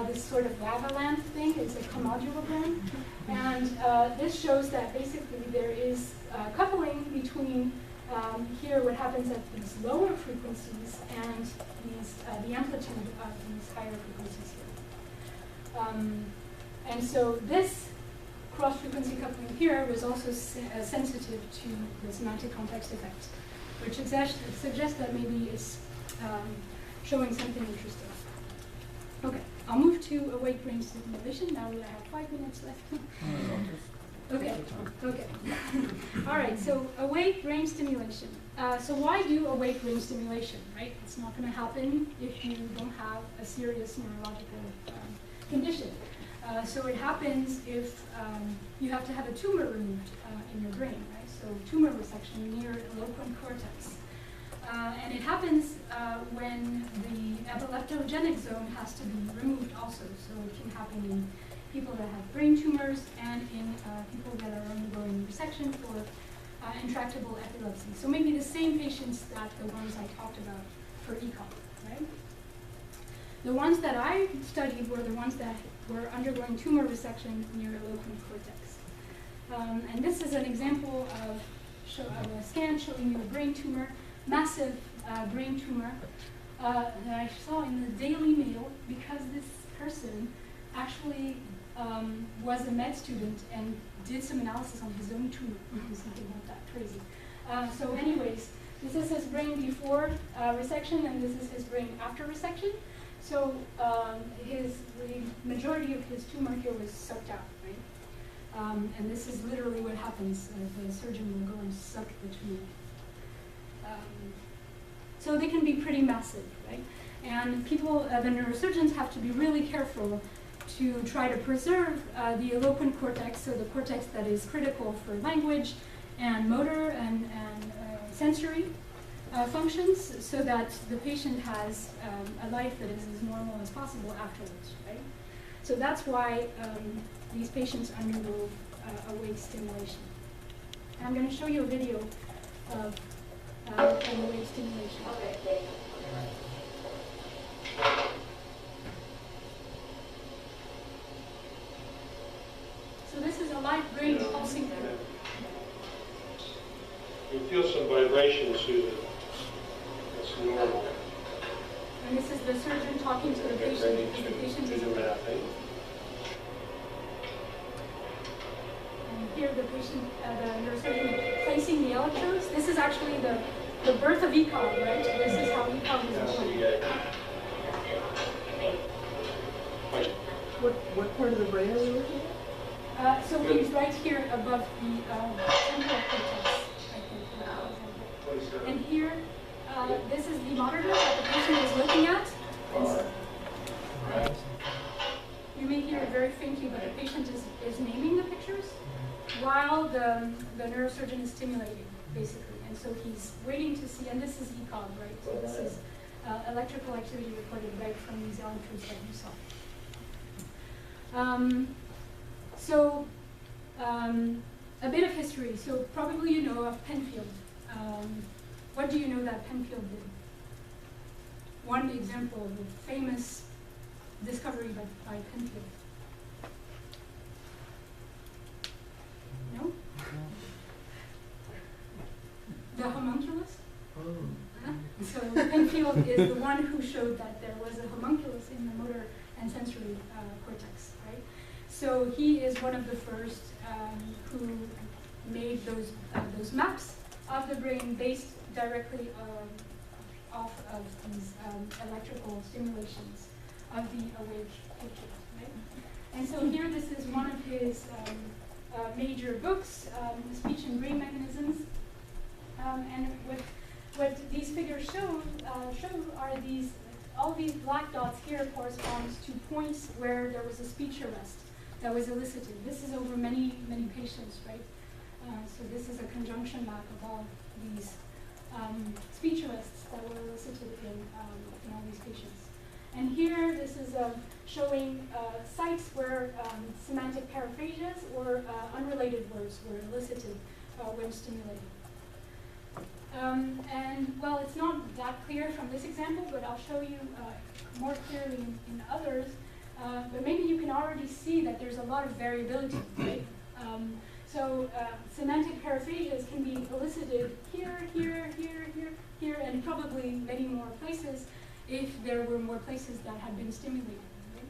this sort of lava lamp thing. It's a comodulogram. And this shows that basically there is coupling between here what happens at these lower frequencies and the amplitude of these higher frequencies here. And so this cross-frequency coupling here was also sensitive to the semantic context effect, which suggests that maybe it's showing something interesting. Okay, I'll move to awake brain stimulation now that I have 5 minutes left. Okay. All right, so awake brain stimulation. So why do awake brain stimulation, right? It's not going to happen if you don't have a serious neurological condition. So it happens if you have to have a tumor removed in your brain, right? So tumor resection near the loquent cortex. And it happens when the epileptogenic zone has to be removed also. So it can happen in people that have brain tumors and in people that are undergoing resection for intractable epilepsy. So maybe the same patients that the ones I talked about for ECOG, right? The ones that I studied were the ones that were undergoing tumor resection near the loquent cortex. And this is an example of a scan showing you a brain tumor, massive brain tumor that I saw in the Daily Mail because this person actually was a med student and did some analysis on his own tumor. Something like that, crazy. So anyways, this is his brain before resection and this is his brain after resection. So the majority of his tumor here was sucked out, right? And this is literally what happens. The surgeon will go and suck the tumor. So they can be pretty massive, right? And people, the neurosurgeons have to be really careful to try to preserve the eloquent cortex, so the cortex that is critical for language and motor and sensory functions, so that the patient has a life that is as normal as possible afterwards, right? So that's why these patients undergo awake stimulation. And I'm going to show you a video of awake stimulation. So this is a live brain pulsing through. You feel some vibrations through the, that's normal. And this is the surgeon talking to the patient. The patient is awake. And here the patient, the neurosurgeon placing the electrodes. This is actually the birth of ECOG, right? This is how ECOG is born. What part of the brain are we looking at? So he's right here above the temporal cortex. And here, this is the monitor that the patient is looking at. And you may hear it very faintly, but the patient is naming the pictures while the neurosurgeon is stimulating, basically. And so he's waiting to see, and this is ECOG, right? So this is electrical activity recorded right from these electrodes that you saw. A bit of history. So probably you know of Penfield. What do you know that Penfield did? One example of a famous discovery by Penfield. No? The homunculus? So Penfield is the one who showed that there was a homunculus in the motor and sensory cortex, right? So he is one of the first who made those maps of the brain based directly off of these electrical stimulations of the awake patient, right? And so here, this is one of his major books, Speech and Brain Mechanisms. And what these figures show are all these black dots here corresponds to points where there was a speech arrest that was elicited. This is over many, many patients, right? So this is a conjunction map of all these speech arrests that were elicited in all these patients. And here, this is showing sites where semantic paraphrasias or unrelated words were elicited when stimulated. And well, it's not that clear from this example, but I'll show you more clearly in others. but maybe you can already see that there's a lot of variability, right? Semantic paraphasias can be elicited here, and probably many more places if there were more places that had been stimulated. Right?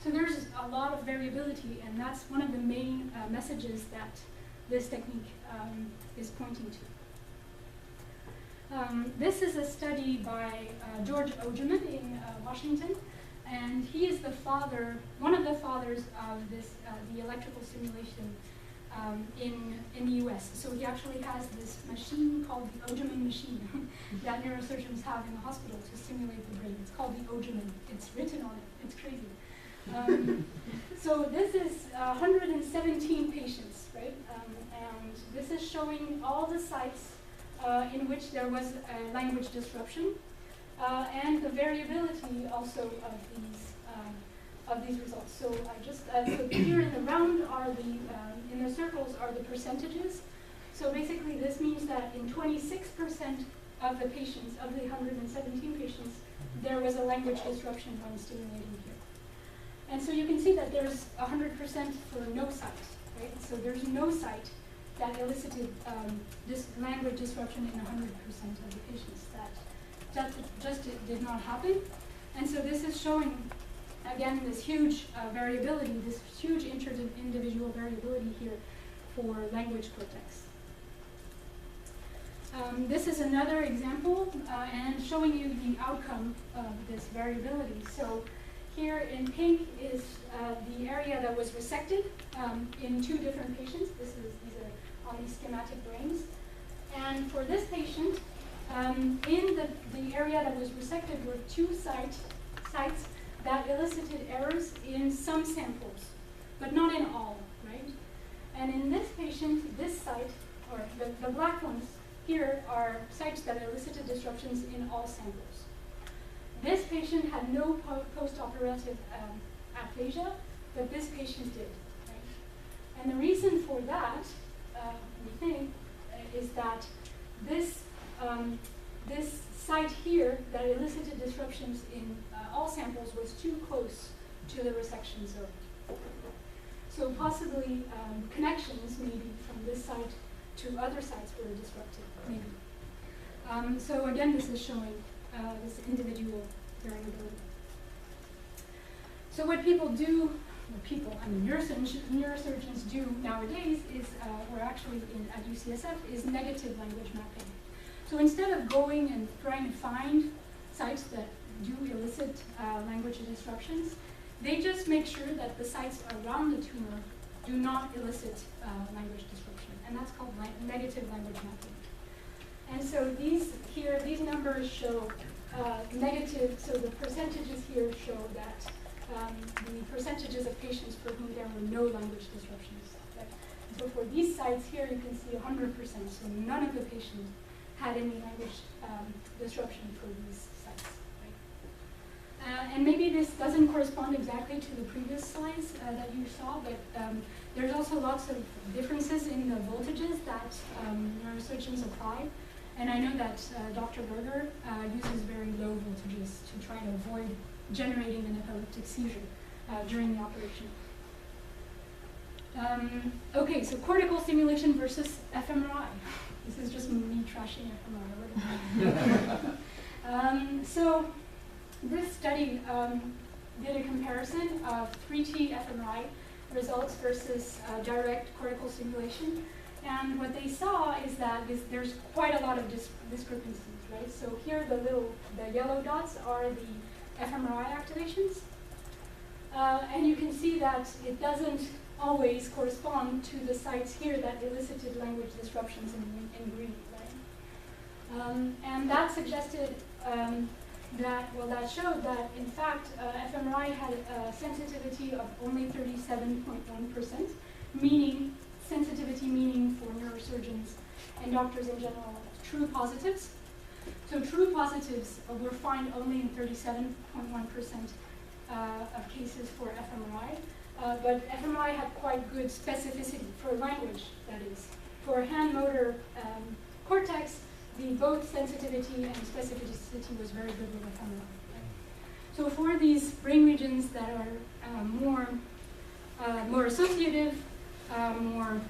So there's a lot of variability, and that's one of the main messages that this technique is pointing to. This is a study by George Ogerman in Washington, and he is the father, one of the fathers of this, the electrical stimulation in the US. So he actually has this machine called the Ogerman machine that neurosurgeons have in the hospital to stimulate the brain. It's called the Ogerman. It's written on it. It's crazy. So this is 117 patients, right? And this is showing all the sites in which there was a language disruption and the variability also of these results. So so here in the round are the, in the circles are the percentages. So basically this means that in 26% of the patients, of the 117 patients, there was a language disruption when stimulating here. And so you can see that there's 100% for no site, right? So there's no site that elicited this language disruption in 100% of the patients. That just did not happen. And so this is showing, again, this huge variability, this huge inter-individual variability here for language cortex. This is another example and showing you the outcome of this variability. So here in pink is the area that was resected in 2 different patients. These are on these schematic brains. And for this patient, in the area that was resected were 2 sites that elicited errors in some samples, but not in all, right? And in this patient, this site, or the black ones here, are sites that elicited disruptions in all samples. This patient had no post-operative aphasia, but this patient did, right? And the reason for that, we think, is that this site here that elicited disruptions in all samples was too close to the resection zone. So possibly connections maybe from this site to other sites were disrupted, maybe. So again, this is showing this individual variability. So what people do, neurosurgeons do nowadays is, or actually at UCSF, is negative language mapping. So instead of going and trying to find sites that do elicit language disruptions, they just make sure that the sites around the tumor do not elicit language disruption, and that's called negative language mapping. And so these numbers show negative, so the percentages here show that the percentages of patients for whom there were no language disruptions. Right? So for these sites here, you can see 100%, so none of the patients had any language disruption for these sites. Right? And maybe this doesn't correspond exactly to the previous slides that you saw, but there's also lots of differences in the voltages that neurosurgeons apply. And I know that Dr. Berger uses very low voltages to try to avoid generating an epileptic seizure during the operation. Okay, so cortical stimulation versus fMRI. This is just me trashing fMRI. So this study did a comparison of 3T fMRI results versus direct cortical stimulation. And what they saw is that there's quite a lot of discrepancies, right? So here the yellow dots are the fMRI activations. And you can see that it doesn't always correspond to the sites here that elicited language disruptions in green, right? And that suggested that showed that in fact fMRI had a sensitivity of only 37.1%, meaning sensitivity meaning for neurosurgeons and doctors in general true positives. So true positives were found only in 37.1% of cases for fMRI. But fMRI had quite good specificity for language, that is. For hand motor cortex, both sensitivity and specificity was very good with fMRI. Right? So for these brain regions that are more associative, more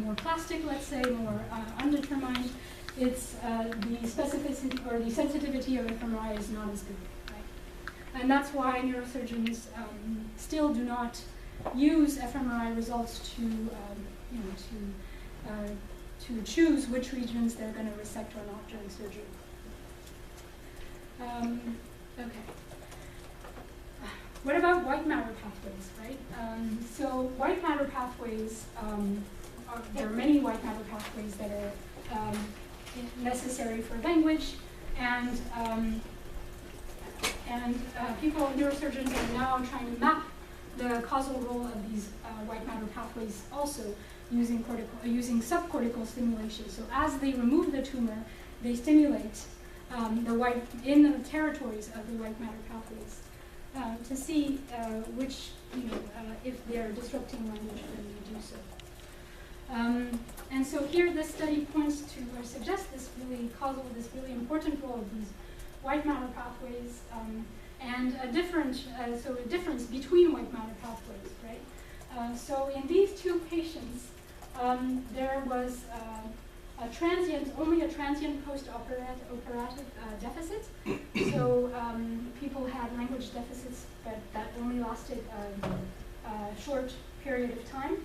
more plastic, let's say, more undetermined, it's the specificity or the sensitivity of fMRI is not as good, right? And that's why neurosurgeons still do not use fMRI results to choose which regions they're going to resect or not during surgery. Okay. What about white matter pathways, right? So white matter pathways, there are many white matter pathways that are necessary for language, and people, neurosurgeons, are now trying to map the causal role of these white matter pathways also using subcortical stimulation. So as they remove the tumor, they stimulate in the territories of the white matter pathways to see which, if they're disrupting language, then they do so. And so here, this study points to or suggests this really important role of these white matter pathways, and a difference between white matter pathways, right? So in these two patients, there was only a transient post-operative deficit. So people had language deficits, but that only lasted a short period of time.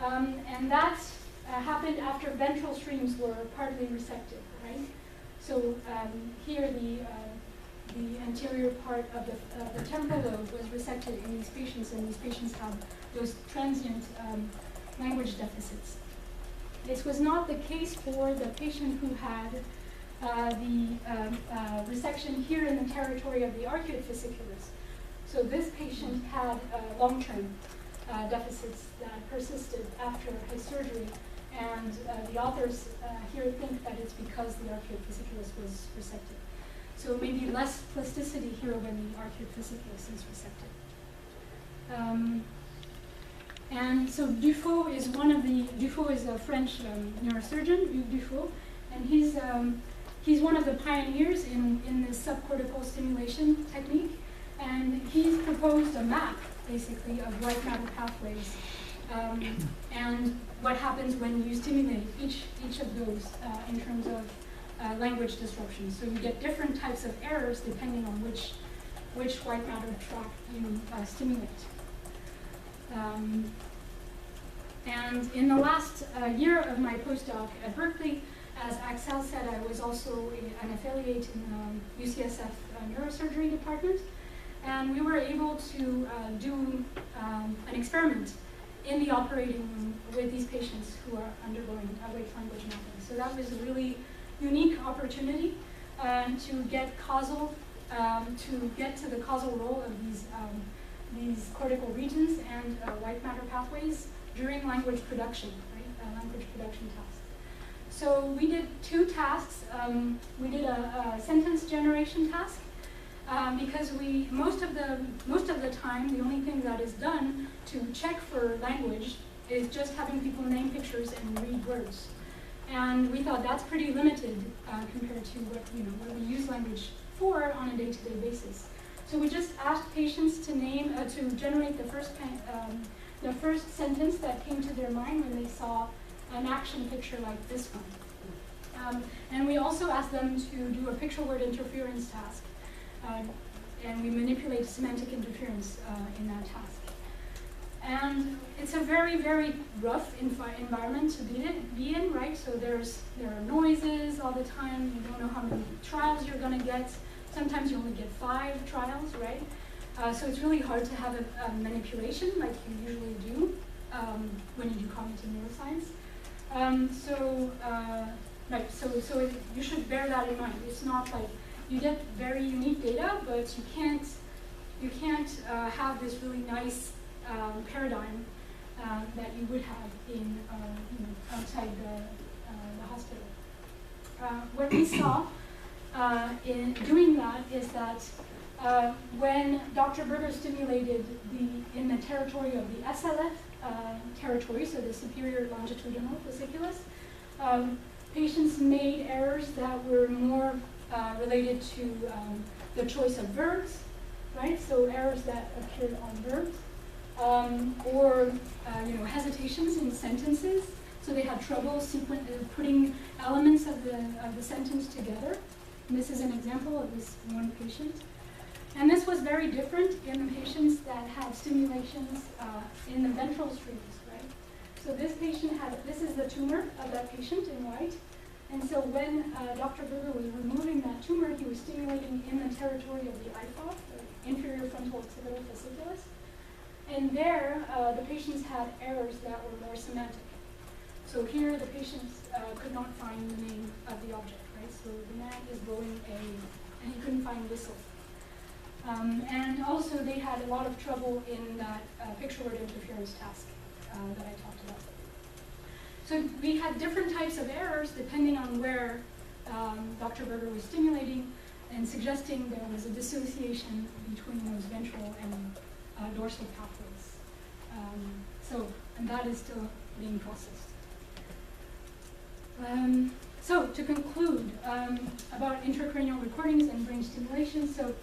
And that happened after ventral streams were partly resected, right? So here the anterior part of the temporal lobe was resected in these patients, and these patients had those transient language deficits. This was not the case for the patient who had the resection here in the territory of the arcuate fasciculus. So this patient had long-term deficits that persisted after his surgery, and the authors here think that it's because the arcuate fasciculus was resected. So maybe less plasticity here when the arcuate fasciculus is resected. And so Dufault is a French neurosurgeon, Hugues Dufault, and he's one of the pioneers in this subcortical stimulation technique, and he's proposed a map, basically, of white matter pathways, and what happens when you stimulate each of those in terms of language disruption. So you get different types of errors depending on which white matter tract you stimulate. And in the last year of my postdoc at Berkeley, as Axel said, I was also an affiliate in the UCSF neurosurgery department, and we were able to do an experiment in the operating room with these patients who are undergoing awake language mapping. So that was a really unique opportunity to get to the causal role of these cortical regions and white matter pathways during language production, right? Language production tasks. So we did two tasks. We did a sentence generation task because most of the time, the only thing that is done to check for language is just having people name pictures and read words. And we thought that's pretty limited compared to what we use language for on a day-to-day basis. So we just asked patients to generate the first sentence that came to their mind when they saw an action picture like this one. And we also asked them to do a picture-word interference task. And we manipulate semantic interference in that task. And it's a very, very rough environment to be in, right? So there are noises all the time. You don't know how many trials you're going to get. Sometimes you only get 5 trials, right? So it's really hard to have a manipulation like you usually do when you do cognitive neuroscience. So you should bear that in mind. It's not like you get very unique data, but you can't have this really nice paradigm that you would have in outside the hospital. What we saw in doing that is that when Dr. Berger stimulated in the territory of the SLF territory, so the superior longitudinal fasciculus, patients made errors that were more related to the choice of verbs, so errors that appeared on verbs, or hesitations in sentences. So they had trouble putting elements of the sentence together. And this is an example of this one patient. And this was very different in the patients that had stimulations in the ventral streams, right? So this patient this is the tumor of that patient in white. And so when Dr. Berger was removing that tumor, he was stimulating in the territory of the IFOF, the inferior frontal occipital fasciculus. And there, the patients had errors that were more semantic. So here, the patients could not find the name of the object, right? So the man is blowing and he couldn't find whistle. And also, they had a lot of trouble in that picture word interference task that I talked about. So we had different types of errors depending on where Dr. Berger was stimulating and suggesting there was a dissociation between those ventral and dorsal pathways. And that is still being processed. So to conclude about intracranial recordings and brain stimulation, so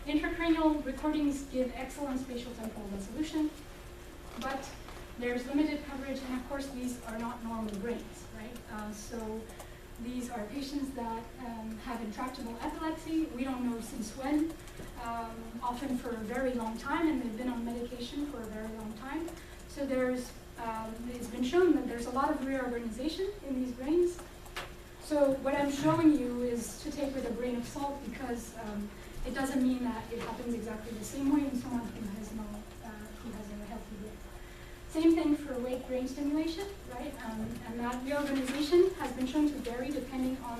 intracranial recordings give excellent spatial temporal resolution, but there's limited coverage, and of course these are not normal brains, right? So these are patients that have intractable epilepsy. We don't know since when, often for a very long time, and they've been on medication for a very long time. So it's been shown that there's a lot of reorganization in these brains. So what I'm showing you is to take with a grain of salt, because it doesn't mean that it happens exactly the same way in someone who has a healthy brain. Same thing for awake brain stimulation, right? And that reorganization has been shown to vary depending on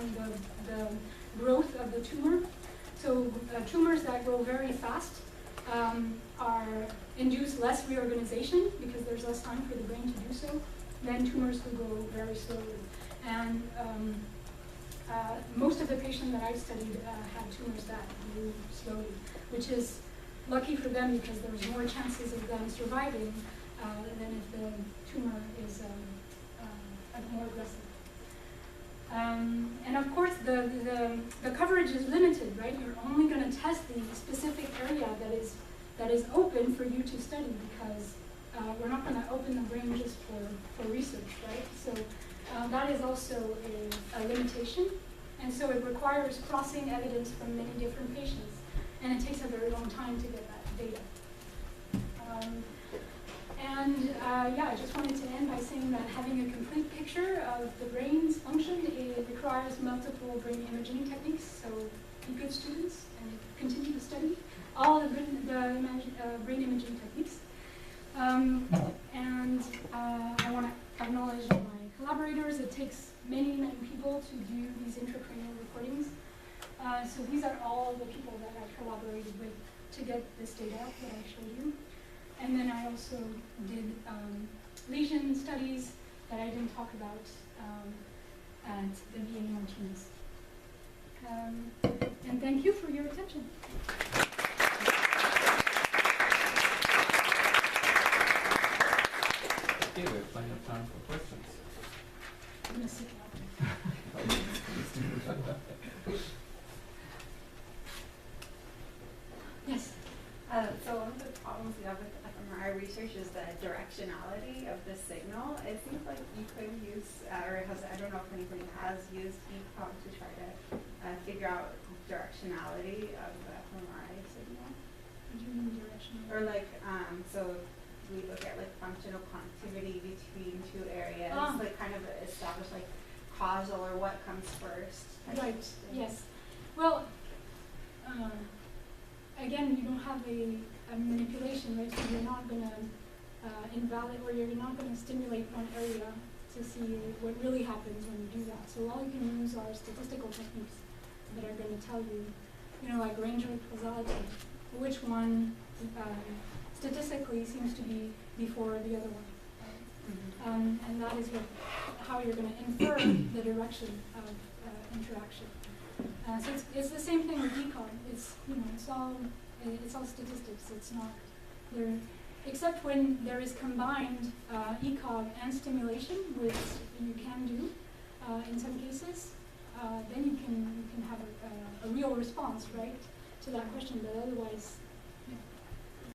the growth of the tumor. So tumors that grow very fast induce less reorganization because there's less time for the brain to do so than tumors who grow very slowly. And most of the patients that I studied had tumors that grew slowly, which is lucky for them because there's more chances of them surviving than if the tumor is more aggressive. And of course, the coverage is limited, right? You're only going to test the specific area that is open for you to study, because we're not going to open the brain just for research, right? So that is also a limitation. And so it requires crossing evidence from many different patients. And it takes a very long time to get that data. I just wanted to end by saying that having a complete picture of the brain's function, it requires multiple brain imaging techniques. So be good students and continue to study all the brain imaging techniques. I want to acknowledge my collaborators. It takes many, many people to do these intracranial recordings. So these are all the people that I collaborated with to get this data that I showed you. And then I also did lesion studies that I didn't talk about at the VA Martinez. And thank you for your attention. Okay, we have plenty of time for questions. I'm going to sit down. Yes. So one of the problems we have with fMRI research is the directionality of the signal. It seems like you could use, I don't know if anybody has used EEG to try to figure out directionality of the fMRI signal. What do you mean directionality? Or like, so we look at like functional connectivity between two areas, like kind of establish like causal or what comes first. Right, yes. Well, again, you don't have a manipulation, right? So you're not going to invalidate, or you're not going to stimulate one area to see what really happens when you do that. So all you can use are statistical techniques that are going to tell you, like range of causality, which one statistically seems to be before the other one. Right? And that is how you're going to infer the direction of interaction. So it's the same thing with ECOG. It's all statistics. It's not there, except when there is combined ECOG and stimulation, which you can do in some cases. Then you can have a real response, right, to that question. But otherwise,